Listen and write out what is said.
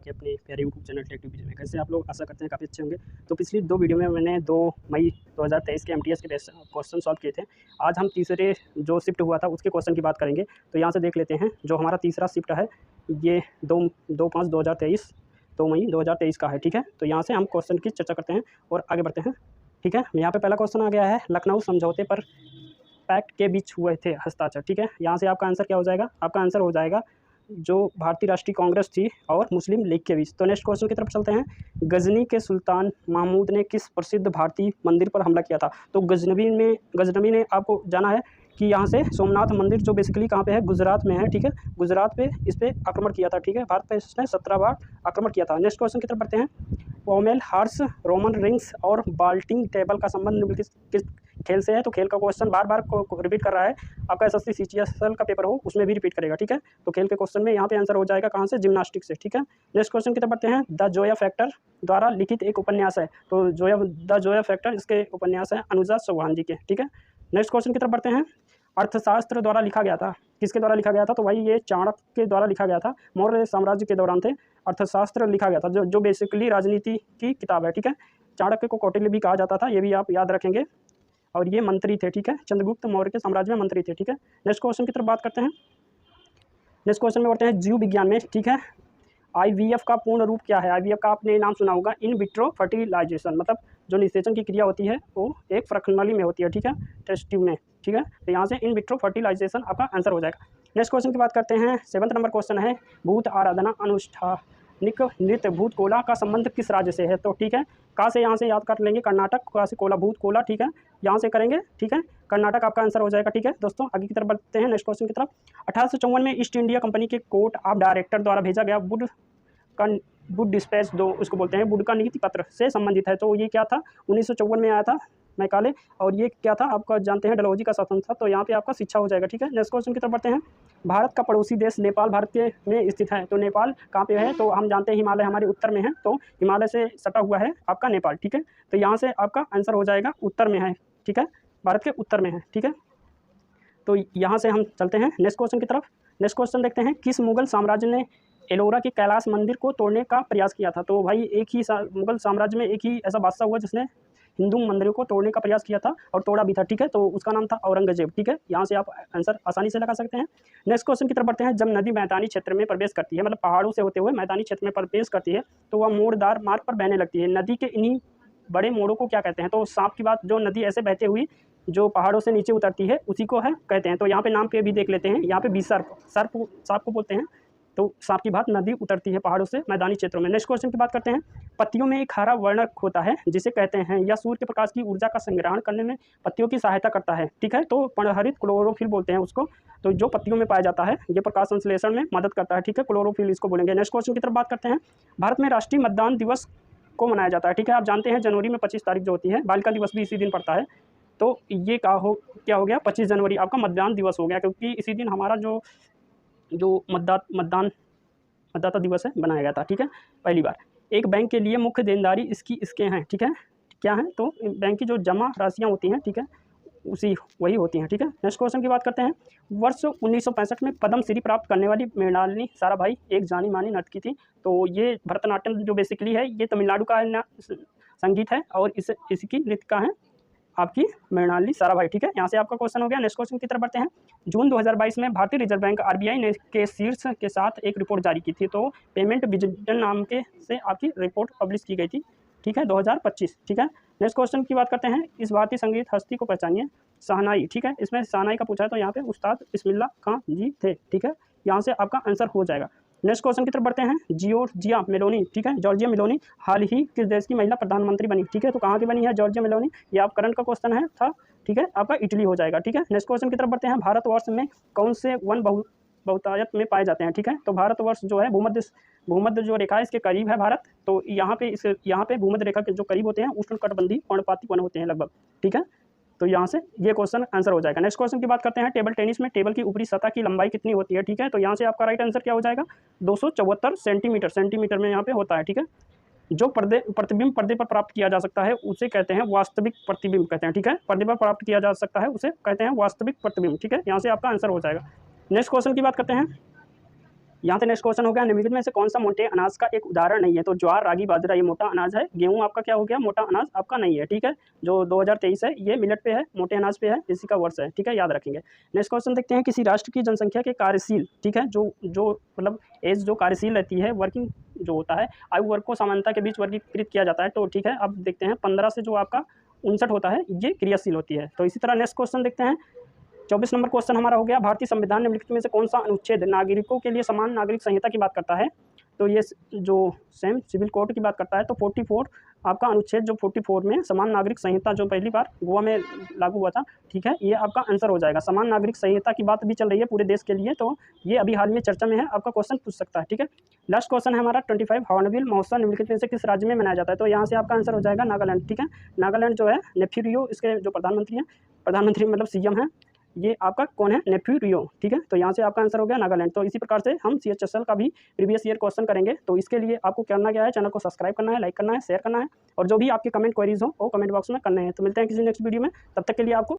के अपने प्यारे यूट्यूब चैनल टेक टीवी में। कैसे आप लोग, आशा करते हैं काफ़ी अच्छे होंगे। तो पिछली 2 वीडियो में मैंने 2 मई 2023 के एमटीएस के क्वेश्चन सॉल्व किए थे। आज हम तीसरे जो शिफ्ट हुआ था उसके क्वेश्चन की बात करेंगे। तो यहाँ से देख लेते हैं, जो हमारा तीसरा शिफ्ट है ये 2/5/2023 2 मई 2023 का है। ठीक है, तो यहाँ से हम क्वेश्चन की चर्चा करते हैं और आगे बढ़ते हैं। ठीक है, यहाँ पे पहला क्वेश्चन आ गया है, लखनऊ समझौते पर पैक्ट के बीच हुए थे हस्ताक्षर। ठीक है, यहाँ से आपका आंसर क्या हो जाएगा? आपका आंसर हो जाएगा जो भारतीय राष्ट्रीय कांग्रेस थी और मुस्लिम लीग के बीच। तो नेक्स्ट क्वेश्चन की तरफ चलते हैं। गजनी के सुल्तान महमूद ने किस प्रसिद्ध भारतीय मंदिर पर हमला किया था? तो गजनवी ने आपको जाना है कि यहाँ से सोमनाथ मंदिर जो बेसिकली कहाँ पे है? गुजरात में है। ठीक है, गुजरात पे इस पर आक्रमण किया था। ठीक है, भारत पे इसने 17 बार आक्रमण किया था। नेक्स्ट क्वेश्चन की तरफ बढ़ते हैं। पोमेल हार्स, रोमन रिंग्स और बाल्टिंग टेबल का संबंध किस खेल से है? तो खेल का क्वेश्चन बार बार को रिपीट कर रहा है। आपका एसएससी सीजीएल का पेपर हो उसमें भी रिपीट करेगा। ठीक है, तो खेल के क्वेश्चन में यहाँ पे आंसर हो जाएगा कहाँ से? जिम्नास्टिक से। ठीक है, नेक्स्ट क्वेश्चन की तरफ बढ़ते हैं। द जोया फैक्टर द्वारा लिखित एक उपन्यास है। तो द जोया फैक्टर इसके उपन्यास है अनुजा चौहान जी के। ठीक है, नेक्स्ट क्वेश्चन की तरफ बढ़ते हैं। अर्थशास्त्र द्वारा लिखा गया था, किसके द्वारा लिखा गया था? तो भाई ये चाणक्य के द्वारा लिखा गया था। मौर्य साम्राज्य के दौरान थे, अर्थशास्त्र लिखा गया था, जो बेसिकली राजनीति की किताब है। ठीक है, चाणक्य को कौटिल्य भी कहा जाता था, ये भी आप याद रखेंगे। और ये मंत्री थे। ठीक है, चंद्रगुप्त मौर्य के साम्राज्य में मंत्री थे। ठीक है, नेक्स्ट क्वेश्चन की तरफ बात करते हैं। नेक्स्ट क्वेश्चन में बढ़ते हैं जीव विज्ञान में। ठीक है, आईवीएफ का पूर्ण रूप क्या है? आईवीएफ का आपने नाम सुना होगा, इन विट्रो फर्टिलाइजेशन, मतलब जो निषेचन की क्रिया होती है वो एक प्रखनली में होती है। ठीक है, टेस्ट ट्यूब में। ठीक है, तो यहाँ से इन विट्रो फर्टिलाइजेशन आपका आंसर हो जाएगा। नेक्स्ट क्वेश्चन की बात करते हैं। 7वां नंबर क्वेश्चन है, भूत आराधना अनुष्ठानिक नृत्य भूत कोला का संबंध किस राज्य से है? तो ठीक है, कहाँ से यहाँ से याद कर लेंगे? कर्नाटक, कहाँ से? कोला, भूत कोला। ठीक है, यहाँ से करेंगे। ठीक है, कर्नाटक आपका आंसर हो जाएगा। ठीक है दोस्तों, आगे की तरफ बढ़ते हैं। नेक्स्ट क्वेश्चन की तरफ। 1854 में ईस्ट इंडिया कंपनी के कोर्ट ऑफ डायरेक्टर द्वारा भेजा गया वुड डिस्पैच, दो उसको बोलते हैं, वुड का नीति पत्र से संबंधित है। तो ये क्या था? 1954 में आया था मैकाले, और ये क्या था? आपका जानते हैं डलहौजी का शासन था। तो यहाँ पे आपका शिक्षा हो जाएगा। ठीक है, नेक्स्ट क्वेश्चन की तरफ बढ़ते हैं। भारत का पड़ोसी देश नेपाल भारत के में स्थित है। तो नेपाल कहाँ पे है? तो हम जानते हैं हिमालय हमारे उत्तर में है, तो हिमालय से सटा हुआ है आपका नेपाल। ठीक है, तो यहाँ से आपका आंसर हो जाएगा उत्तर में है। ठीक है, भारत के उत्तर में है। ठीक है, तो यहाँ से हम चलते हैं नेक्स्ट क्वेश्चन की तरफ। नेक्स्ट क्वेश्चन देखते हैं, किस मुगल साम्राज्य ने एलोरा के कैलाश मंदिर को तोड़ने का प्रयास किया था? तो भाई एक ही मुगल साम्राज्य में एक ही ऐसा बादशाह हुआ जिसने हिंदू मंदिरों को तोड़ने का प्रयास किया था और तोड़ा भी था। ठीक है, तो उसका नाम था औरंगजेब। ठीक है, यहाँ से आप आंसर आसानी से लगा सकते हैं। नेक्स्ट क्वेश्चन की तरफ बढ़ते हैं। जब नदी मैदानी क्षेत्र में प्रवेश करती है, मतलब पहाड़ों से होते हुए मैदानी क्षेत्र में प्रवेश करती है, तो वह मोड़दार मार्ग पर बहने लगती है। नदी के इन्हीं बड़े मोड़ों को क्या कहते हैं? तो सांप की बात, जो नदी ऐसे बहते हुई जो पहाड़ों से नीचे उतरती है उसी को है कहते हैं। तो यहाँ पे नाम पे भी देख लेते हैं। यहाँ पे भी सर्प को बोलते हैं। तो सांप की बात नदी उतरती है पहाड़ों से मैदानी क्षेत्रों में। नेक्स्ट क्वेश्चन की बात करते हैं। पत्तियों में एक हरा वर्णक होता है जिसे कहते हैं, या सूर्य के प्रकाश की ऊर्जा का संग्रहण करने में पत्तियों की सहायता करता है। ठीक है, तो पर्णहरित क्लोरोफिल बोलते हैं उसको। तो जो पत्तियों में पाया जाता है ये प्रकाश संश्लेषण में मदद करता है। ठीक है, क्लोरोफिल इसको बोलेंगे। नेक्स्ट क्वेश्चन की तरफ बात करते हैं। भारत में राष्ट्रीय मतदान दिवस को मनाया जाता है। ठीक है, आप जानते हैं जनवरी में 25 तारीख जो होती है, बालिका दिवस भी इसी दिन पड़ता है। तो ये क्या हो गया? 25 जनवरी आपका मतदान दिवस हो गया, क्योंकि इसी दिन हमारा जो मतदाता दिवस है बनाया गया था। ठीक है, पहली बार। एक बैंक के लिए मुख्य देनदारी इसके हैं। ठीक है, क्या है? तो बैंक की जो जमा राशियाँ होती हैं, ठीक है, वही होती हैं। ठीक है, नेक्स्ट क्वेश्चन की बात करते हैं। वर्ष 1965 में पद्म श्री प्राप्त करने वाली मृणालिनी साराभाई एक जानी मानी नर्तकी थी। तो ये भरतनाट्यम जो बेसिकली है ये तमिलनाडु का संगीत है, और इसकी नृत्यिका है आपकी मृणालिनी साराभाई। ठीक है, यहाँ से आपका क्वेश्चन हो गया। नेक्स्ट क्वेश्चन की तरफ बढ़ते हैं। जून 2022 में भारतीय रिजर्व बैंक आरबीआई ने के शीर्ष के साथ एक रिपोर्ट जारी की थी। तो पेमेंट विजन नाम के से आपकी रिपोर्ट पब्लिश की गई थी। ठीक है, 2025। ठीक है, नेक्स्ट क्वेश्चन की बात करते हैं। इस भारतीय संगीत हस्ती को पहचानिए। शहनाई। ठीक है, इसमें शहनाई का पूछा है, तो यहाँ पे उस्ताद बिस्मिल्लाह खां जी थे। ठीक है, यहाँ से आपका आंसर हो जाएगा। नेक्स्ट क्वेश्चन की तरफ बढ़ते हैं। Giorgia Meloni. ठीक है, जॉर्जिया मेलोनी हाल ही किस देश की महिला प्रधानमंत्री बनी? ठीक है, तो कहाँ की बनी है जॉर्जिया मेलोनी? ये आप करंट का क्वेश्चन है था। ठीक है, आपका इटली हो जाएगा। ठीक है, नेक्स्ट क्वेश्चन की तरफ बढ़ते हैं। भारतवर्ष में कौन से वन बहुतायत में पाए जाते हैं? ठीक है, तो भारतवर्ष जो है भूमध्य जो रेखा है इसके करीब है भारत। तो यहाँ पे भूमध्य रेखा के जो करीब होते हैं उष्णकटिबंधीय पर्णपाती वन होते हैं लगभग। ठीक है, तो यहाँ से ये क्वेश्चन आंसर हो जाएगा। नेक्स्ट क्वेश्चन की बात करते हैं। टेबल टेनिस में टेबल की ऊपरी सतह की लंबाई कितनी होती है? ठीक है, तो यहाँ से आपका राइट आंसर क्या हो जाएगा? 274 सेंटीमीटर में यहाँ पे होता है। ठीक है, जो प्रतिबिंब पर्दे पर प्राप्त किया जा सकता है उसे कहते हैं वास्तविक प्रतिबिंब कहते हैं। ठीक है, पर्दे पर प्राप्त किया जा सकता है उसे कहते हैं वास्तविक प्रतिबिंब। ठीक है, यहाँ से आपका आंसर हो जाएगा। नेक्स्ट क्वेश्चन की बात करते हैं। यहाँ से नेक्स्ट क्वेश्चन हो गया, निम्नलिखित में से कौन सा मोटे अनाज का एक उदाहरण नहीं है। तो ज्वार, रागी, बाजरा ये मोटा अनाज है। गेहूँ आपका क्या हो गया, मोटा अनाज आपका नहीं है। ठीक है, जो 2023 है ये मिलेट पे है, मोटे अनाज पे है, इसी का वर्ष है। ठीक है, याद रखेंगे। नेक्स्ट क्वेश्चन देखते हैं, किसी राष्ट्र की जनसंख्या के कार्यशील, ठीक है, जो मतलब एज जो कार्यशील रहती है, वर्किंग जो होता है, आयु वर्ग को समानता के बीच वर्गीकृत किया जाता है। तो ठीक है, अब देखते हैं 15 से जो आपका 59 होता है, ये क्रियाशील होती है। तो इसी तरह नेक्स्ट क्वेश्चन देखते हैं, 24 नंबर क्वेश्चन हमारा हो गया, भारतीय संविधान निम्नलिखित में से कौन सा अनुच्छेद नागरिकों के लिए समान नागरिक संहिता की बात करता है। तो ये जो सेम सिविल कोड की बात करता है। तो 44 आपका अनुच्छेद जो 44 में समान नागरिक संहिता जो पहली बार गोवा में लागू हुआ था, ठीक है, ये आपका आंसर हो जाएगा। समान नागरिक संहिता की बात भी चल रही है पूरे देश के लिए, तो ये अभी हाल में चर्चा में है, आपका क्वेश्चन पूछ सकता है। ठीक है, लास्ट क्वेश्चन है हमारा 25, हॉर्नबिल महोत्सव निम्नलिखित में से किस राज्य में मनाया जाता है। तो यहाँ से आपका आंसर हो जाएगा नागालैंड। ठीक है, नागालैंड जो है नेफ्यू रियो, इसके जो प्रधानमंत्री हैं, प्रधानमंत्री मतलब सीएम है, ये आपका कौन है, नेफ्यू रियो। ठीक है, तो यहाँ से आपका आंसर हो गया नागालैंड। तो इसी प्रकार से हम CHSL का भी प्रीवियस ईयर क्वेश्चन करेंगे। तो इसके लिए आपको करना क्या है, चैनल को सब्सक्राइब करना है, लाइक करना है, शेयर करना है, और जो भी आपके कमेंट क्वेरीज हो वो कमेंट बॉक्स में करने हैं। तो मिलते हैं किसी नेक्स्ट वीडियो में, तब तक के लिए आपको